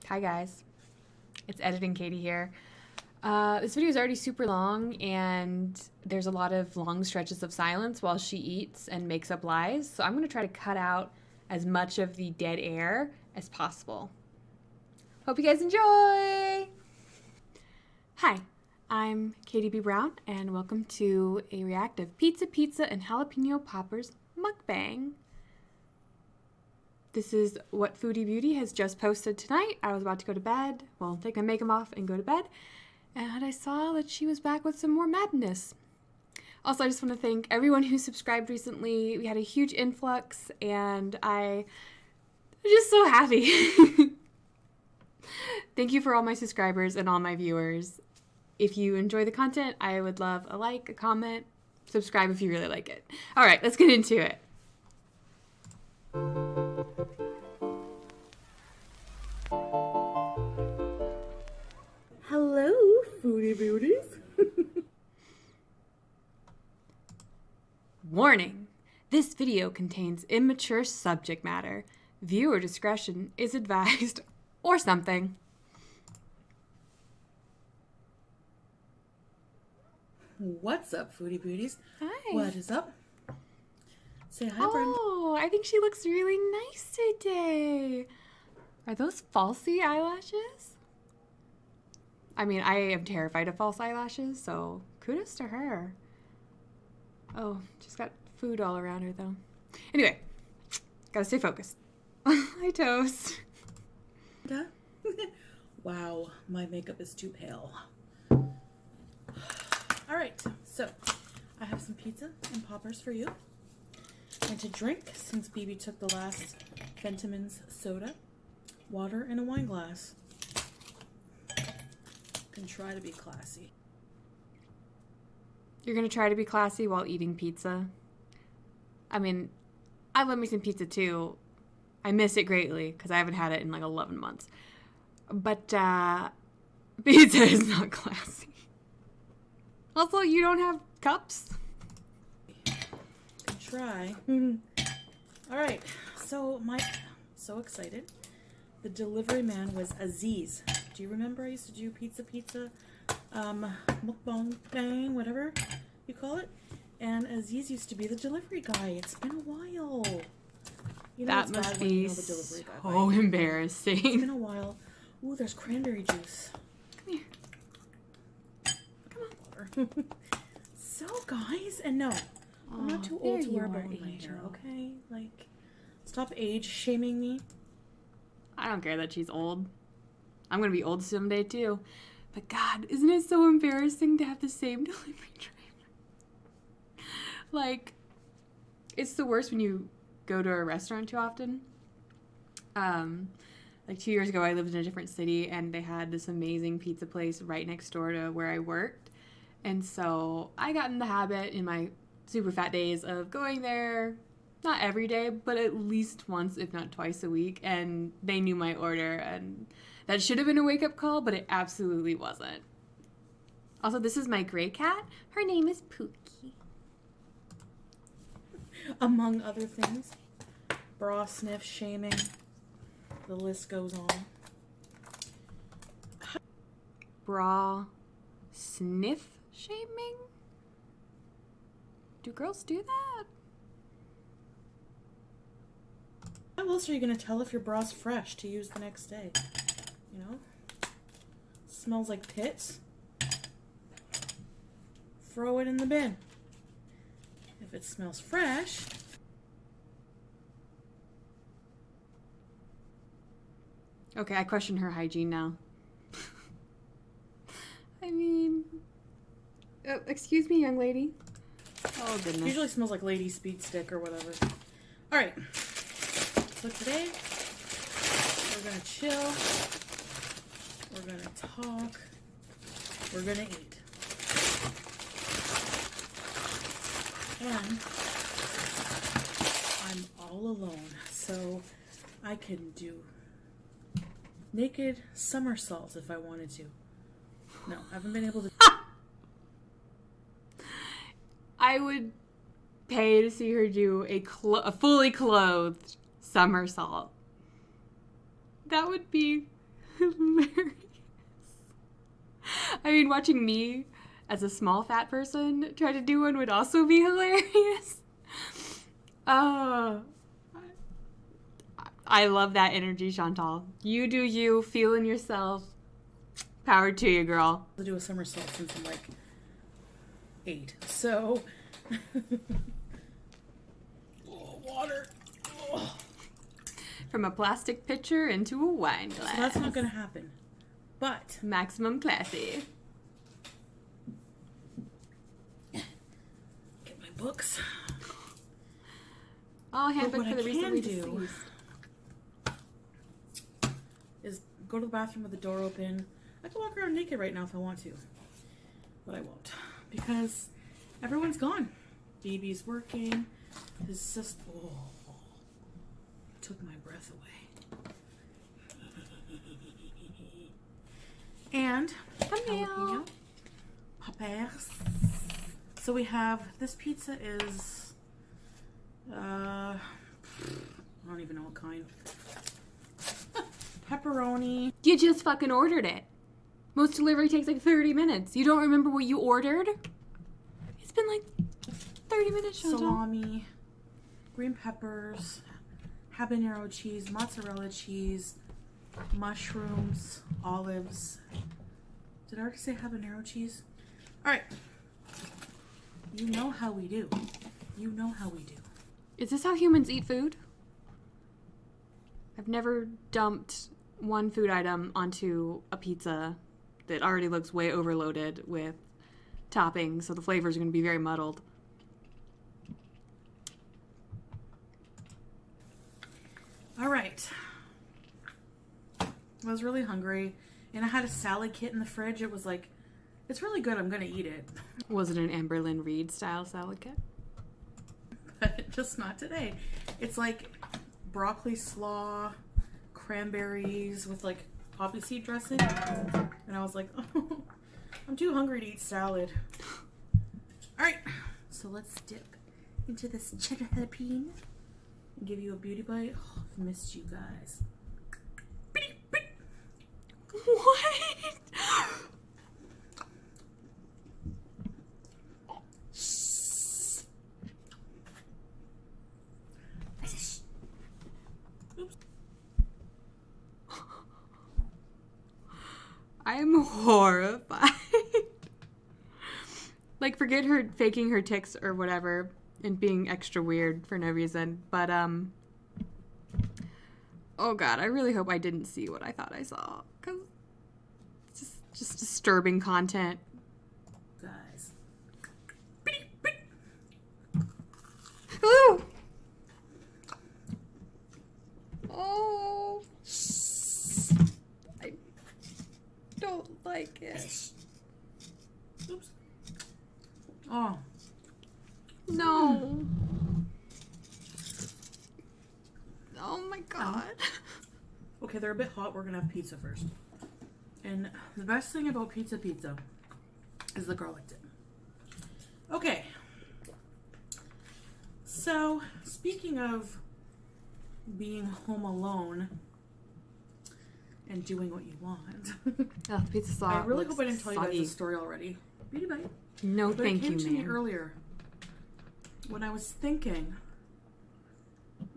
Hi guys, it's Editing Katie here. This video is already super long and there's a lot of long stretches of silence while she eats and makes up lies, so I'm going to try to cut out as much of the dead air as possible. Hope you guys enjoy! Hi, I'm Katie B. Brown and welcome to a reactive pizza and jalapeno poppers mukbang. This is what Foodie Beauty has just posted tonight. I was about to go to bed, well, take my makeup off and go to bed, and I saw that she was back with some more madness. Also, I just want to thank everyone who subscribed recently. We had a huge influx, and I'm just so happy. Thank you for all my subscribers and all my viewers. If you enjoy the content, I would love a like, a comment, subscribe if you really like it. All right, let's get into it. Hello, Foodie Beauties. Warning! This video contains immature subject matter. Viewer discretion is advised, or something. What's up, Foodie Beauties? Hi. What is up? Say hi, friend. Oh, I think she looks really nice today. Are those falsy eyelashes? I mean, I am terrified of false eyelashes, so kudos to her. Oh, she's got food all around her, though. Anyway, gotta stay focused. Hi, Toast. Wow, my makeup is too pale. All right, so I have some pizza and poppers for you. And to drink, since BB took the last Fentiman's soda, water in a wine glass. Can try to be classy. You're gonna try to be classy while eating pizza? I mean, I love me some pizza too. I miss it greatly because I haven't had it in like 11 months. But pizza is not classy. Also, you don't have cups? Can try. All right, so so excited. The delivery man was Aziz. Do you remember I used to do pizza, MukBang, whatever you call it? And Aziz used to be the delivery guy. It's been a while. You know, That must be the delivery guy, so right? embarrassing. It's been a while. Ooh, there's cranberry juice. Come here. Come on. So, guys, and no, I'm not too old to wear a bow in my hair, okay? Like, stop age shaming me. I don't care that she's old. I'm going to be old someday, too. But God, isn't it so embarrassing to have the same delivery driver? Like, it's the worst when you go to a restaurant too often. Like 2 years ago, I lived in a different city, and they had this amazing pizza place right next door to where I worked. And so I got in the habit in my super fat days of going there, not every day, but at least once, if not twice a week. And they knew my order, and that should have been a wake-up call, but it absolutely wasn't. Also, this is my gray cat. Her name is Pookie. Among other things. Bra sniff, shaming. The list goes on. Bra sniff shaming? Do girls do that? How else are you going to tell if your bra's fresh to use the next day? You know? Smells like pits. Throw it in the bin. If it smells fresh... Okay, I question her hygiene now. I mean... excuse me, young lady. Oh, goodness. Usually smells like Lady Speed Stick or whatever. Alright. So today, we're going to chill. We're going to talk. We're going to eat. And I'm all alone, so I can do naked somersaults if I wanted to. No, I haven't been able to. I would pay to see her do a fully clothed somersault. That would be hilarious. I mean, watching me as a small fat person try to do one would also be hilarious. I love that energy, Chantal. You do you, feeling yourself. Power to you, girl. To do a somersault since I'm like 8. So, water. Oh. From a plastic pitcher into a wine glass. So that's not going to happen. But maximum classy. Get my books. Oh, handbook for the recently do deceased. Is go to the bathroom with the door open. I can walk around naked right now if I want to, but I won't because everyone's gone. Baby's working. His sister took my breath away. And Hello. Poppers. So we have this pizza is I don't even know what kind. Pepperoni. You just fucking ordered it. Most delivery takes like 30 minutes. You don't remember what you ordered? It's been like 30 minutes, Chantal. Salami, green peppers, habanero cheese, mozzarella cheese, mushrooms, olives. Did I already say habanero cheese? All right. You know how we do. You know how we do. Is this how humans eat food? I've never dumped one food item onto a pizza that already looks way overloaded with toppings, so the flavors are going to be very muddled. All right. I was really hungry, and I had a salad kit in the fridge. It was like, it's really good. I'm going to eat it. Was it an Amberlynn Reed style salad kit? But just not today. It's like broccoli slaw, cranberries with like poppy seed dressing. And I was like, oh, I'm too hungry to eat salad. All right, so let's dip into this cheddar jalapeno and give you a beauty bite. Oh, I've missed you guys. What? I'm horrified. Like, forget her faking her tics or whatever and being extra weird for no reason. But, oh God, I really hope I didn't see what I thought I saw. Because it's just disturbing content. Guys. Ooh! Oh. I don't like it. Oops. Oh. No. Oh my God. Okay, they're a bit hot. We're gonna have pizza first. And the best thing about pizza is the garlic dip. Okay. So, speaking of being home alone and doing what you want, Oh, the pizza sauce. I really hope I didn't tell you guys this story already. Beauty bite. No, But thank it came you, to me ma'am. earlier when I was thinking,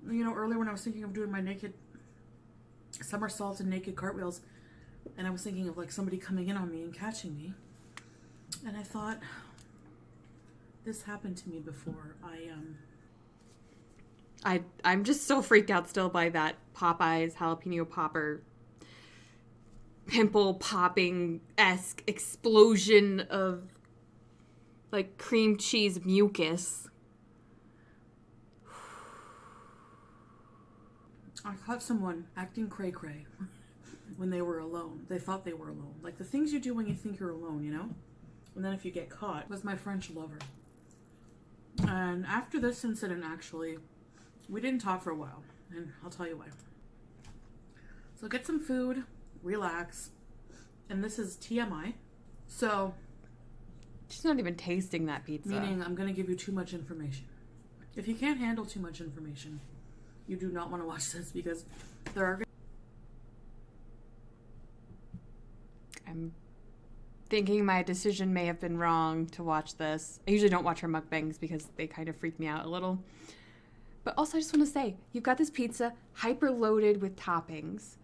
earlier when I was thinking of doing my naked somersaults and naked cartwheels, and I was thinking of like somebody coming in on me and catching me, and I thought, this happened to me before. I'm just so freaked out still by that Popeyes jalapeno popper pimple popping-esque explosion of like cream cheese mucus. I caught someone acting cray-cray when they were alone. They thought they were alone. Like the things you do when you think you're alone, And then if you get caught, was my French lover. And after this incident, actually, we didn't talk for a while. And I'll tell you why. So get some food, relax. And this is TMI. So, She's not even tasting that pizza. meaning I'm going to give you too much information. If you can't handle too much information, you do not want to watch this because there are I'm thinking my decision may have been wrong to watch this. I usually don't watch her mukbangs because they kind of freak me out a little. But also, I just want to say, you've got this pizza hyper loaded with toppings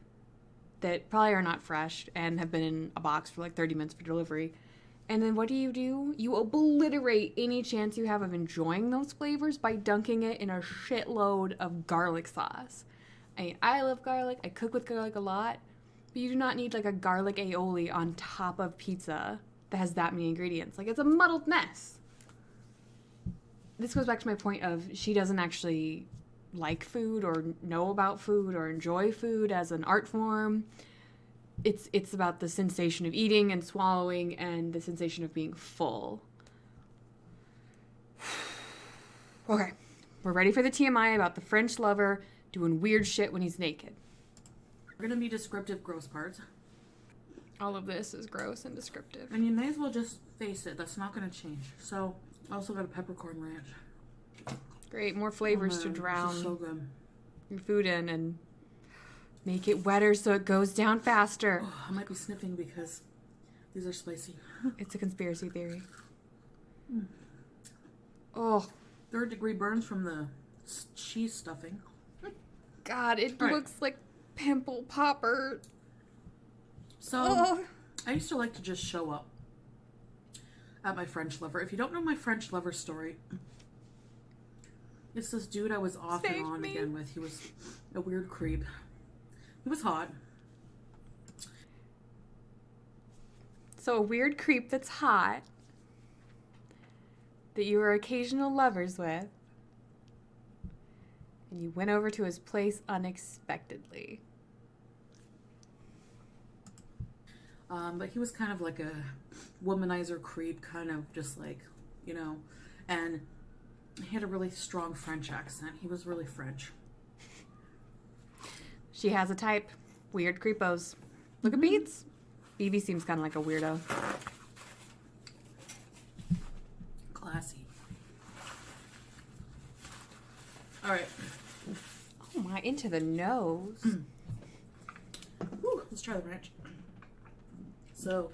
that probably are not fresh and have been in a box for like 30 minutes for delivery. And then what do? You obliterate any chance you have of enjoying those flavors by dunking it in a shitload of garlic sauce. I mean, I love garlic. I cook with garlic a lot. But you do not need like a garlic aioli on top of pizza that has that many ingredients. Like, it's a muddled mess. This goes back to my point of she doesn't actually like food or know about food or enjoy food as an art form. It's about the sensation of eating and swallowing and the sensation of being full. Okay, we're ready for the TMI about the French lover doing weird shit when he's naked. We're going to be descriptive gross parts. All of this is gross and descriptive. And you may as well just face it. That's not going to change. So, I also got a peppercorn ranch. Great, more flavors to drown This is so good. your food in and make it wetter so it goes down faster. Oh, I might be sniffing because these are spicy. It's a conspiracy theory. Oh, 3rd degree burns from the cheese stuffing. God, it All right. looks like pimple popper. So, Oh. I used to like to just show up at my French lover. If you don't know my French lover story, it's this dude I was off Save and on me. again with. He was a weird creep. He was hot. So a weird creep that's hot that you were occasional lovers with, and you went over to his place unexpectedly. But he was kind of like a womanizer creep, kind of just like, you know, and he had a really strong French accent. He was really French. She has a type. Weird creepos. Look at Beats. BB seems kind of like a weirdo. Classy. All right. Oh my, into the nose. Whew, let's try the ranch. So,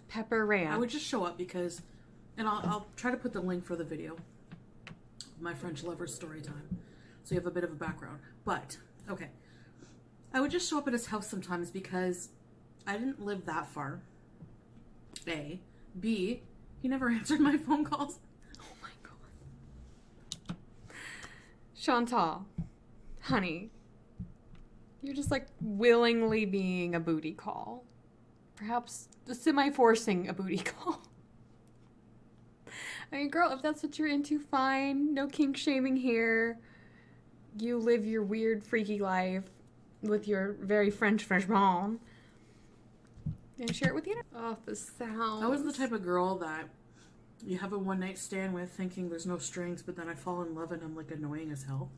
Pepper ranch. I would just show up because, and I'll try to put the link for the video, my French lover's story time, so you have a bit of a background. But, okay. I would just show up at his house sometimes because I didn't live that far. A. B. He never answered my phone calls. Oh my god. Chantal, honey, you're just like willingly being a booty call. Perhaps semi-forcing a booty call. I mean, girl, if that's what you're into, fine. No kink shaming here. You live your weird, freaky life with your very French mom. And share it with you. Oh, the sound. I was the type of girl that you have a one-night stand with thinking there's no strings, but then I fall in love and I'm like annoying as hell.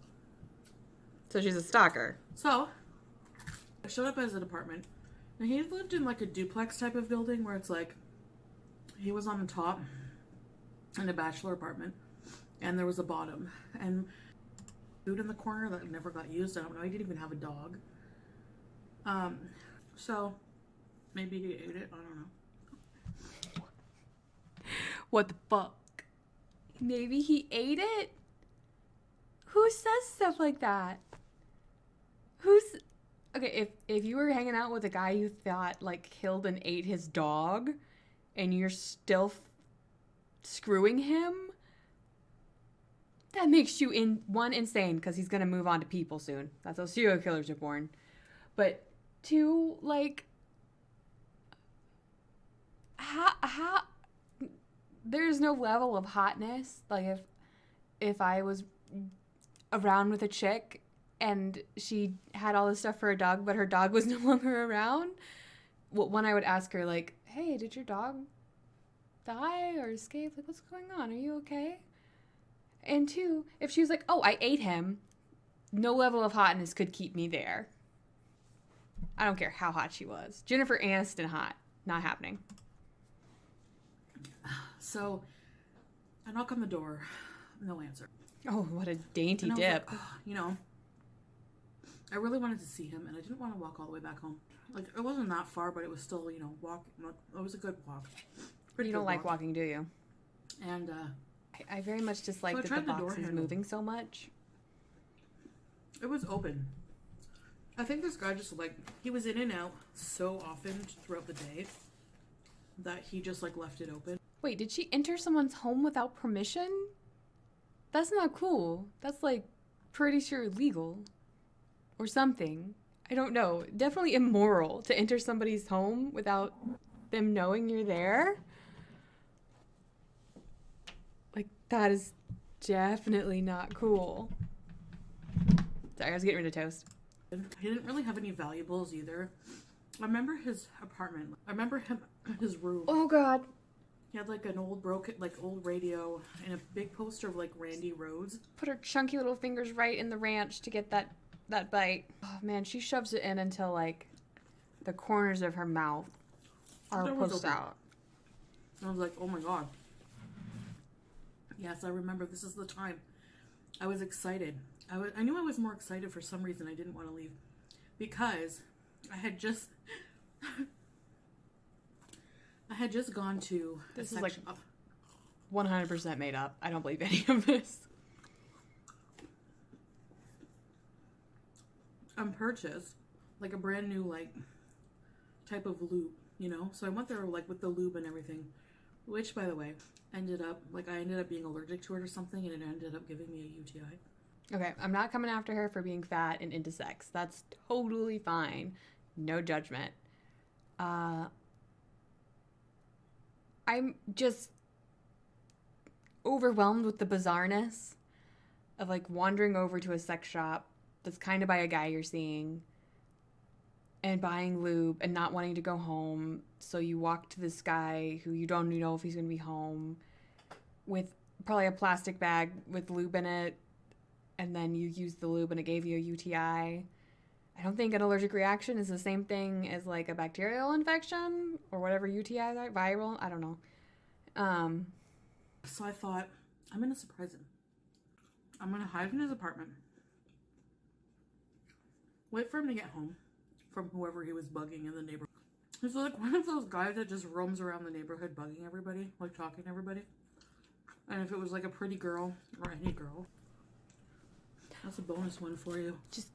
So she's a stalker. So, I showed up at his apartment. And he lived in like a duplex type of building where it's like, he was on the top in a bachelor apartment, and there was a bottom. And food in the corner that never got used. I don't know. He didn't even have a dog. So, maybe he ate it. I don't know. What the fuck? Maybe he ate it? Who says stuff like that? Okay, if you were hanging out with a guy you thought like killed and ate his dog and you're still screwing him, that makes you insane because he's gonna move on to people soon. That's how serial killers are born. But two, like, how there's no level of hotness. Like if I was around with a chick and she had all this stuff for her dog, but her dog was no longer around, one, I would ask her, like, hey, did your dog die or escape? Like, what's going on? Are you okay? And two, if she was like, oh, I ate him, no level of hotness could keep me there. I don't care how hot she was. Jennifer Aniston hot. Not happening. So, I knock on the door. No answer. Oh, what a dainty And I was dip. like, oh, you know, I really wanted to see him, and I didn't want to walk all the way back home. Like, it wasn't that far, but it was still, you know, it was a good walk. You don't like walking, do you? And, I very much dislike that the box is moving so much. It was open. I think this guy just, like, he was in and out so often throughout the day that he just, like, left it open. Wait, did she enter someone's home without permission? That's not cool. That's, like, pretty sure illegal. Or something. I don't know. Definitely immoral to enter somebody's home without them knowing you're there. Like, that is definitely not cool. Sorry, I was getting rid of toast. He didn't really have any valuables either. I remember his apartment. I remember his room. Oh, God. He had, like, an old old radio and a big poster of, like, Randy Rhoads. Put her chunky little fingers right in the ranch to get that bite. Oh, man, she shoves it in until, like, the corners of her mouth are pushed out. I was like, oh, my God. Yes, I remember. This is the time. I was excited. I knew I was more excited for some reason. I didn't want to leave. Because I had just... gone to this is like 100% made up. I don't believe any of this. Purchased like a brand new like type of lube, you know. So I went there like with the lube and everything, which by the way I ended up being allergic to it or something, and it ended up giving me a UTI. Okay, I'm not coming after her for being fat and into sex. That's totally fine. No judgment. I'm just overwhelmed with the bizarreness of like wandering over to a sex shop that's kind of by a guy you're seeing and buying lube and not wanting to go home. So you walk to this guy who you don't know if he's going to be home with probably a plastic bag with lube in it. And then you use the lube and it gave you a UTI. I don't think an allergic reaction is the same thing as like a bacterial infection or whatever UTI is, viral. I don't know. So I thought, I'm going to surprise him. I'm going to hide in his apartment. Wait for him to get home from whoever he was bugging in the neighborhood. He's like one of those guys that just roams around the neighborhood bugging everybody, like talking to everybody. And if it was like a pretty girl or any girl, that's a bonus one for you. Just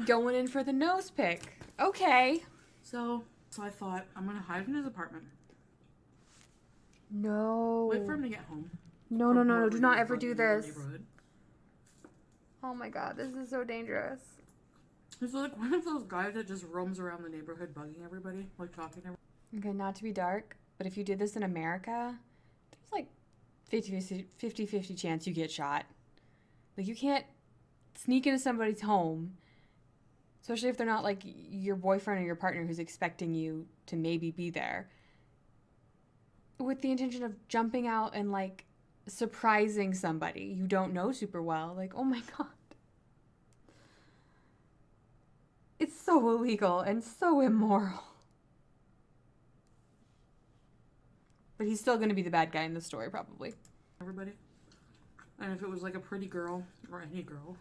going in for the nose pick. Okay. So I thought, I'm going to hide in his apartment. No. Wait for him to get home. No. Do not ever do this. Oh my God, this is so dangerous. He's like one of those guys that just roams around the neighborhood bugging everybody, like talking to everybody. Okay, not to be dark, but if you did this in America, there's like 50-50 chance you get shot. Like, you can't sneak into somebody's home, especially if they're not like your boyfriend or your partner who's expecting you to maybe be there, with the intention of jumping out and like surprising somebody you don't know super well. Like, oh my God. It's so illegal and so immoral. But he's still going to be the bad guy in the story, probably. Everybody. And if it was like a pretty girl or any girl,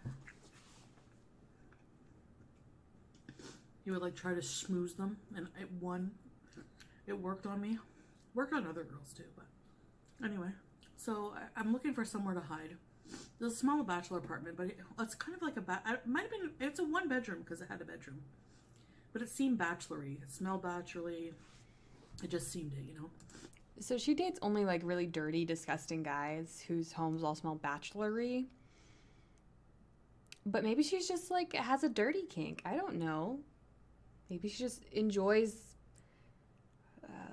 he would like try to schmooze them, and it worked on me. Worked on other girls too, but anyway. So I'm looking for somewhere to hide. There's a small bachelor apartment, but it's kind of like it might have been, it's a one bedroom because it had a bedroom. But it seemed bachelor-y. It smelled bachelor-y. It just seemed it, you know? So she dates only like really dirty, disgusting guys whose homes all smell bachelor-y. But maybe she's just like has a dirty kink. I don't know. Maybe she just enjoys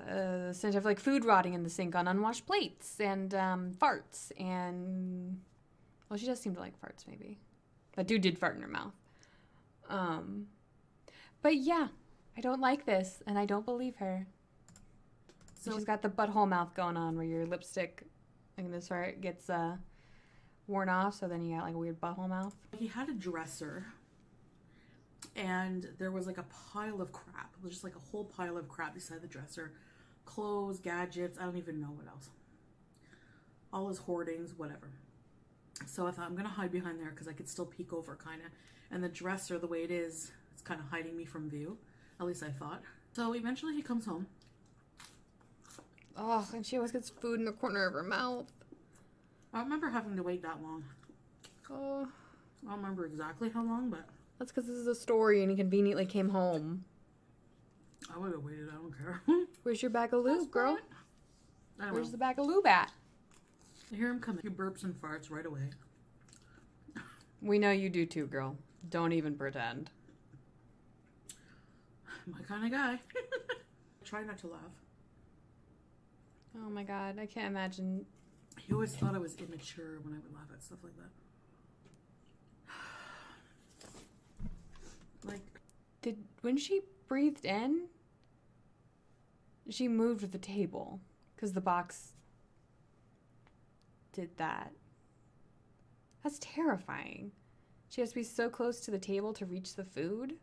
the scent of like food rotting in the sink on unwashed plates and farts and... Well, she does seem to like farts, maybe. That dude did fart in her mouth. But yeah, I don't like this, and I don't believe her. So she's got the butthole mouth going on, where your lipstick, like this part, gets worn off, so then you got like a weird butthole mouth. He had a dresser, and there was like a pile of crap. It was just like a whole pile of crap beside the dresser. Clothes, gadgets, I don't even know what else. All his hoardings, whatever. So I thought, I'm going to hide behind there because I could still peek over kind of. And the dresser, the way it is, it's kind of hiding me from view. At least I thought. So eventually he comes home. Oh, and she always gets food in the corner of her mouth. I don't remember having to wait that long. Oh. I don't remember exactly how long, but... That's because this is a story and he conveniently came home. I would have waited, I don't care. Where's your bag of lube, girl? Where's know. the bag of lube at? I hear him coming. He burps and farts right away. We know you do too, girl. Don't even pretend. My kind of guy. Try not to laugh. Oh my god, I can't imagine. He always thought I was immature when I would laugh at stuff like that. Like, when she breathed in, she moved the table because the box did that. That's terrifying. She has to be so close to the table to reach the food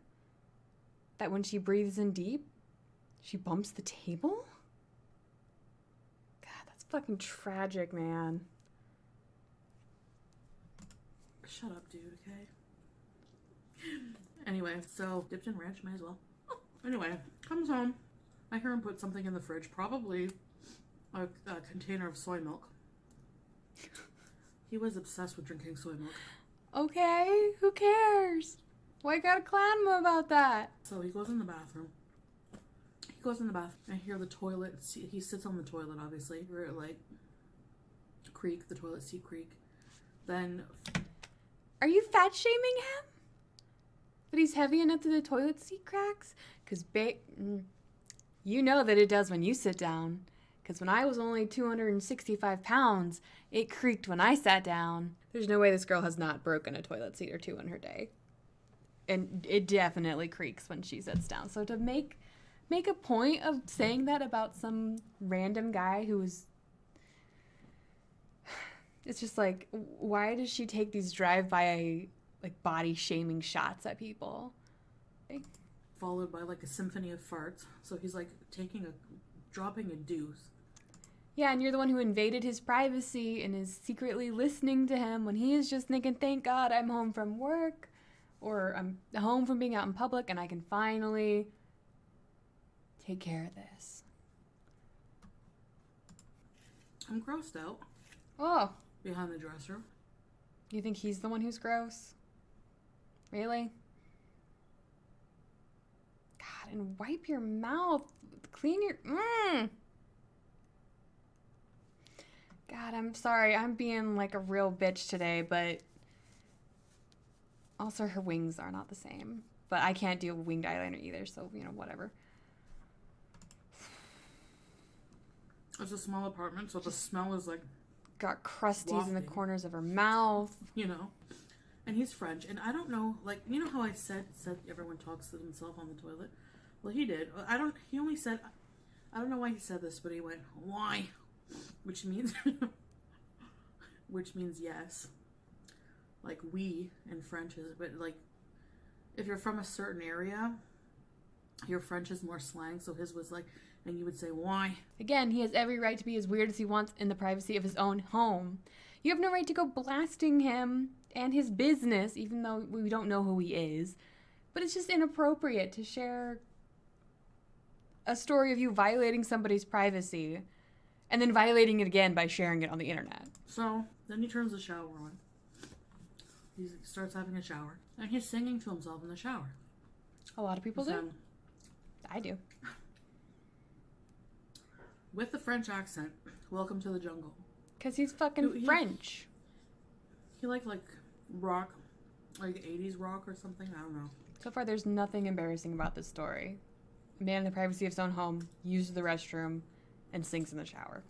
that when she breathes in deep, she bumps the table? God, that's fucking tragic, man. shut up, dude, okay? Anyway, so dipped in ranch, may as well. Anyway, comes home. I hear him put something in the fridge, probably a container of soy milk. He was obsessed with drinking soy milk. Okay, who cares? Why gotta clown him about that? So he goes in the bathroom. I hear the toilet. He sits on the toilet, obviously. Where it, like, creak, the toilet seat creak. Then... Are you fat shaming him? That he's heavy enough that the toilet seat cracks? Because, you know that it does when you sit down. Because when I was only 265 pounds, it creaked when I sat down. There's no way this girl has not broken a toilet seat or two in her day. And it definitely creaks when she sits down. So to make a point of saying that about some random guy who was... It's just like, why does she take these drive-by, like, body-shaming shots at people? Followed by, like, a symphony of farts. So he's, like, dropping a deuce. Yeah, and you're the one who invaded his privacy and is secretly listening to him when he is just thinking, thank God I'm home from work, or I'm home from being out in public and I can finally take care of this. I'm grossed out. Oh. Behind the dresser. You think he's the one who's gross? Really? God, and wipe your mouth. Clean your... God, I'm sorry. I'm being like a real bitch today, but... Also, her wings are not the same. But I can't do winged eyeliner either, so, you know, whatever. It's a small apartment, so the smell is like... Got crusties wafting in the corners of her mouth. You know? And he's French, and I don't know, like, you know how I said everyone talks to themselves on the toilet? Well, he did. He only said, I don't know why he said this, but he went, why? Which means yes. Like, we in French is, but like, if you're from a certain area, your French is more slang, so his was like, and you would say, why? Again, he has every right to be as weird as he wants in the privacy of his own home. You have no right to go blasting him and his business, even though we don't know who he is. But it's just inappropriate to share a story of you violating somebody's privacy and then violating it again by sharing it on the internet. So, then he turns the shower on. He starts having a shower. And he's singing to himself in the shower. A lot of people do. I do. With the French accent, welcome to the jungle. Because he's fucking French. He liked, like, rock, like 80s rock or something. I don't know. So far, there's nothing embarrassing about this story. A man in the privacy of his own home uses the restroom and sings in the shower.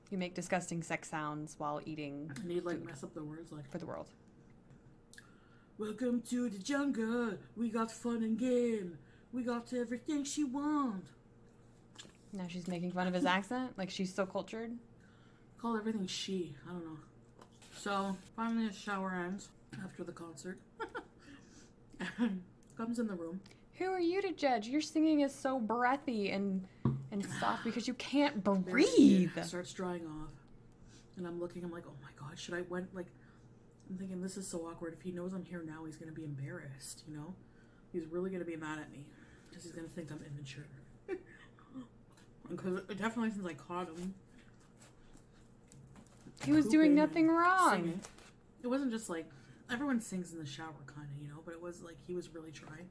You make disgusting sex sounds while eating and he'd, like, mess up the words, like... For the world. Welcome to the jungle. We got fun and game. We got everything she wants. Now she's making fun of his accent? Like she's so cultured? Call everything she. I don't know. So, finally his shower ends after the concert. And comes in the room. Who are you to judge? Your singing is so breathy and soft because you can't breathe. It starts drying off. And I'm like, oh my god, should I I'm thinking, this is so awkward. If he knows I'm here now, he's going to be embarrassed, you know? He's really going to be mad at me because he's going to think I'm immature. Because definitely since I caught him. He was doing nothing wrong. Singing. It wasn't just like, everyone sings in the shower kind of, you know? But it was like, he was really trying.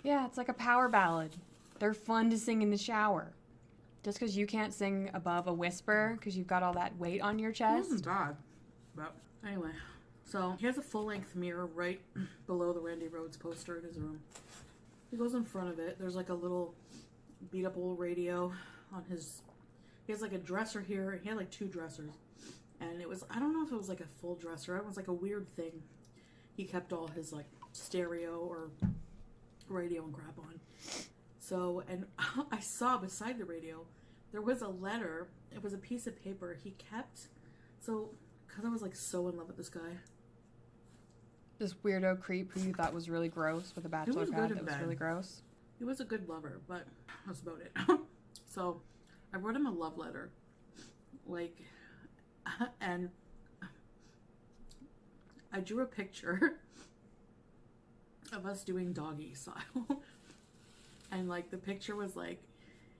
Yeah, it's like a power ballad. They're fun to sing in the shower. Just because you can't sing above a whisper because you've got all that weight on your It chest. wasn't bad. But anyway, so he has a full-length mirror right below the Randy Rhoads poster in his room. He goes in front of it. There's like a little beat-up old radio on his... He has like a dresser here. He had like 2 dressers. And it was... I don't know if it was like a full dresser. It was like a weird thing. He kept all his like stereo or radio and crap on. So, and I saw beside the radio, there was a letter. It was a piece of paper he kept. So, because I was like so in love with this guy. This weirdo creep who you thought was really gross with a bachelor pad that was really gross. He was a good lover, but that's about it. So, I wrote him a love letter. Like, and I drew a picture of us doing doggy style. And like the picture was like,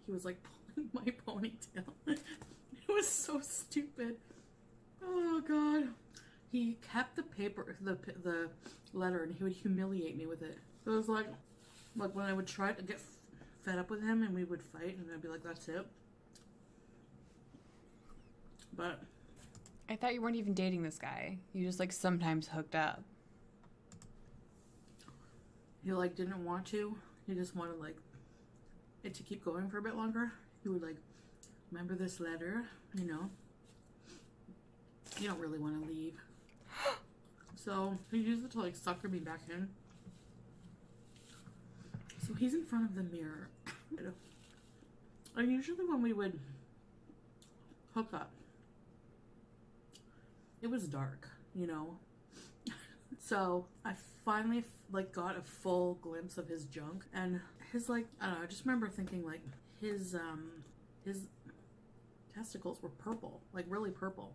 he was like pulling my ponytail. It was so stupid. Oh God. He kept the paper, the letter, and he would humiliate me with it. It was like when I would try to get fed up with him and we would fight and I'd be like, that's it. But I thought you weren't even dating this guy. You just like sometimes hooked up. He like didn't want to. He just wanted like it to keep going for a bit longer. He would like, remember this letter, you know? You don't really want to leave. So he used it to like sucker me back in. So he's in front of the mirror. And usually when we would hook up, it was dark, you know? So I finally like got a full glimpse of his junk and his like, I don't know, I just remember thinking like his testicles were purple, like really purple.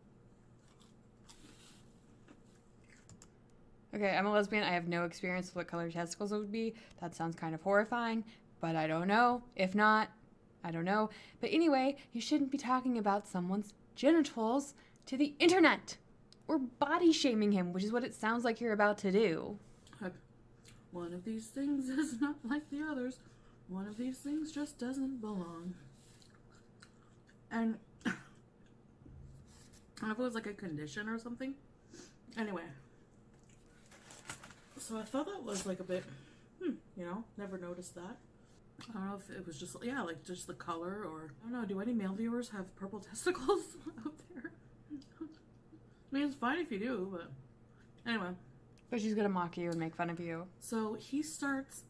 Okay, I'm a lesbian. I have no experience with what color testicles would be. That sounds kind of horrifying, but I don't know. If not, I don't know. But anyway, you shouldn't be talking about someone's genitals to the internet or body shaming him, which is what it sounds like you're about to do. One of these things is not like the others. One of these things just doesn't belong. And I don't know if it was like a condition or something. Anyway. So I thought that was like a bit, you know, never noticed that. I don't know if it was just, yeah, like just the color or, I don't know, do any male viewers have purple testicles out there? I mean, it's fine if you do, but anyway. But she's gonna mock you and make fun of you. So he starts,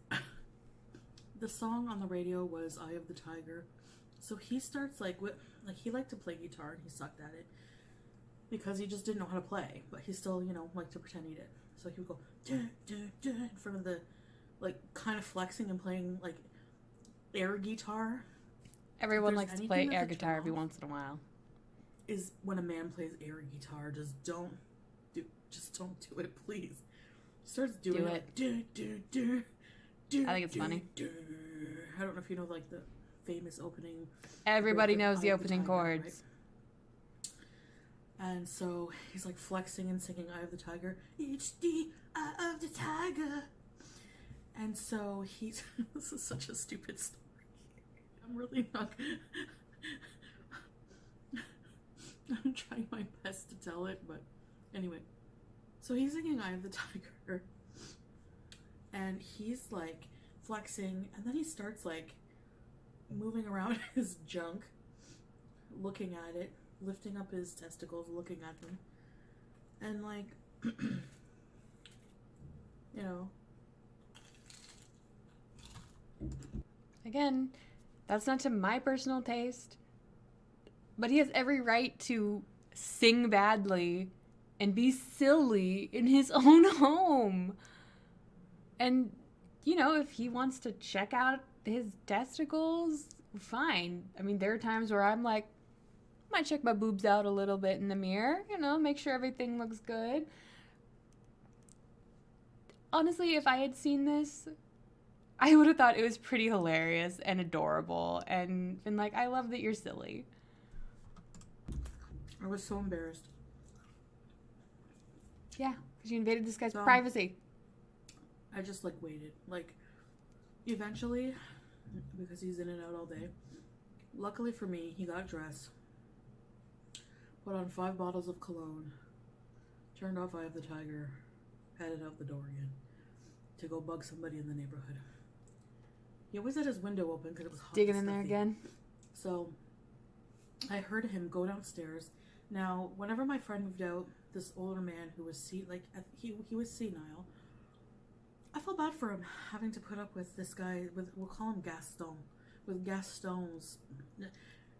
the song on the radio was Eye of the Tiger. So he starts like he liked to play guitar and he sucked at it because he just didn't know how to play, but he still, you know, liked to pretend he did. So he would go dun, dun, dun, in front of the, like, kind of flexing and playing like air guitar. Everyone likes to play air guitar every once in a while. Is when a man plays air guitar, just don't do it, please. Starts doing it. I think it's funny. I don't know if you know like the famous opening. Everybody knows the opening chords. Right? And so he's like flexing and singing Eye of the Tiger. It's the Eye of the Tiger. And so he's this is such a stupid story. I'm really not I'm trying my best to tell it, but anyway. So he's singing Eye of the Tiger. And he's like flexing, and then he starts like moving around his junk, looking at it, lifting up his testicles, looking at them. And like you know. Again, that's not to my personal taste. But he has every right to sing badly and be silly in his own home. And, you know, if he wants to check out his testicles, fine. I mean, there are times where I'm like, Might check my boobs out a little bit in the mirror, you know, make sure everything looks good. Honestly, if I had seen this, I would have thought it was pretty hilarious and adorable and been like, I love that you're silly. I was so embarrassed. Yeah, because you invaded this guy's privacy. I just like waited. Like, eventually, because he's in and out all day, luckily for me, he got dressed, put on 5 bottles of cologne, turned off Eye of the Tiger, headed out the door again to go bug somebody in the neighborhood. He always had his window open because it was hot. Digging in there again. So I heard him go downstairs. Now, whenever my friend moved out, this older man who was he was senile. I felt bad for him having to put up with this guy. We'll call him Gaston.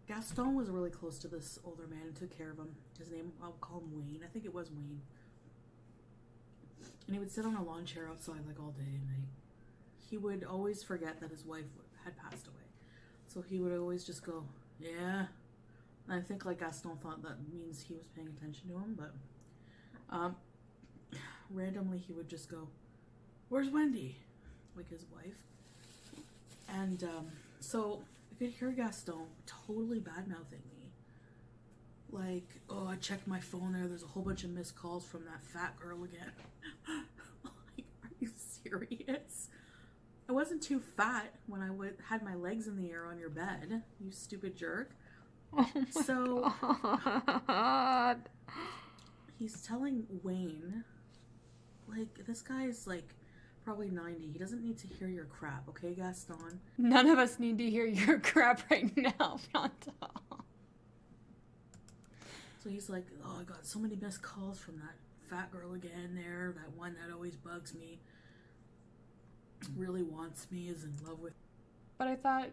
Gaston was really close to this older man and took care of him. His name, I'll call him Wayne. I think it was Wayne. And he would sit on a lawn chair outside like all day and night. He would always forget that his wife had passed away. So he would always just go, yeah. And I think like Gaston thought that means he was paying attention to him, but randomly he would just go, where's Wendy? Like his wife. And so I could hear Gaston totally bad-mouthing me. Like, oh, I checked my phone there's a whole bunch of missed calls from that fat girl again. Like, are you serious? I wasn't too fat when I had my legs in the air on your bed, you stupid jerk. Oh my God. He's telling Wayne, like, this guy's like probably 90. He doesn't need to hear your crap, okay, Gaston? None of us need to hear your crap right now, Fronto. So he's like, oh, I got so many missed calls from that fat girl again there, that one that always bugs me, really wants me, is in love with. But I thought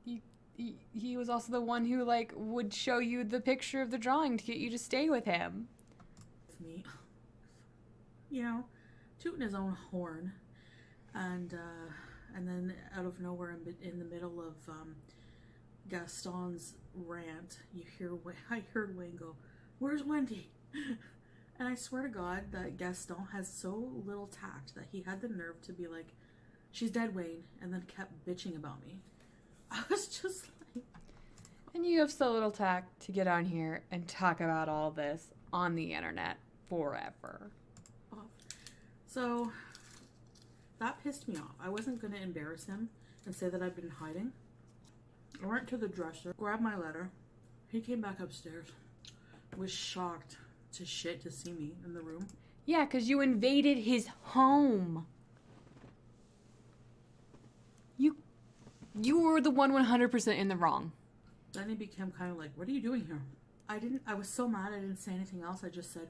he was also the one who, like, would show you the picture of the drawing to get you to stay with him. Me, you know, tooting his own horn, and then out of nowhere, in the middle of Gaston's rant, I heard Wayne go, "Where's Wendy?" And I swear to God that Gaston has so little tact that he had the nerve to be like, "She's dead, Wayne," and then kept bitching about me. I was just like... And you have so little tact to get on here and talk about all this on the internet forever. So, that pissed me off. I wasn't going to embarrass him and say that I'd been hiding. I went to the dresser, grabbed my letter. He came back upstairs. Was shocked to shit to see me in the room. Yeah, because you invaded his home. You were the 100% in the wrong. Then he became kind of like, what are you doing here? I was so mad I didn't say anything else. I just said,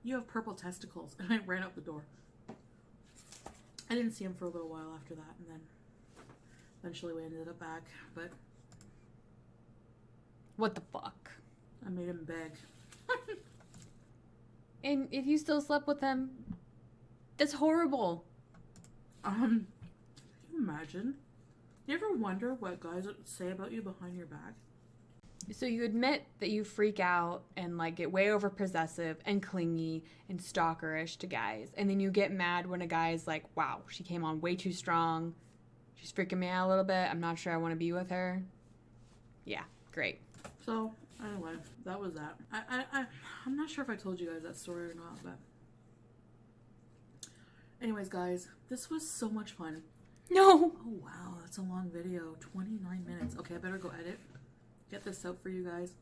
you have purple testicles. And I ran out the door. I didn't see him for a little while after that. And then eventually we ended up back. But what the fuck? I made him beg. And if you still slept with him, that's horrible. Can you imagine? You ever wonder what guys say about you behind your back? So you admit that you freak out and like get way over possessive and clingy and stalkerish to guys. And then you get mad when a guy's like, wow, she came on way too strong. She's freaking me out a little bit. I'm not sure I want to be with her. Yeah, great. So, anyway, that was that. I'm not sure if I told you guys that story or not, but... Anyways, guys, this was so much fun. No! Oh, wow, that's a long video. 29 minutes. Okay, I better go edit. Get this out for you guys.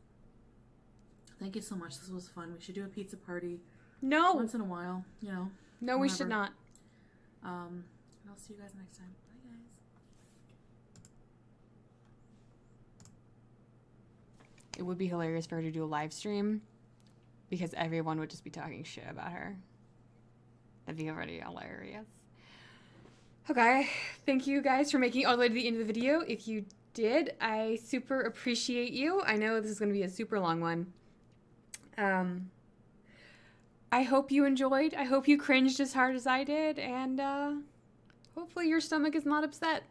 Thank you so much. This was fun. We should do a pizza party. No! Once in a while, you know. No, we should not. And I'll see you guys next time. Bye, guys. It would be hilarious for her to do a live stream because everyone would just be talking shit about her. That'd be already hilarious. Okay, thank you guys for making it all the way to the end of the video. If you did, I super appreciate you. I know this is going to be a super long one. I hope you enjoyed. I hope you cringed as hard as I did, and hopefully your stomach is not upset.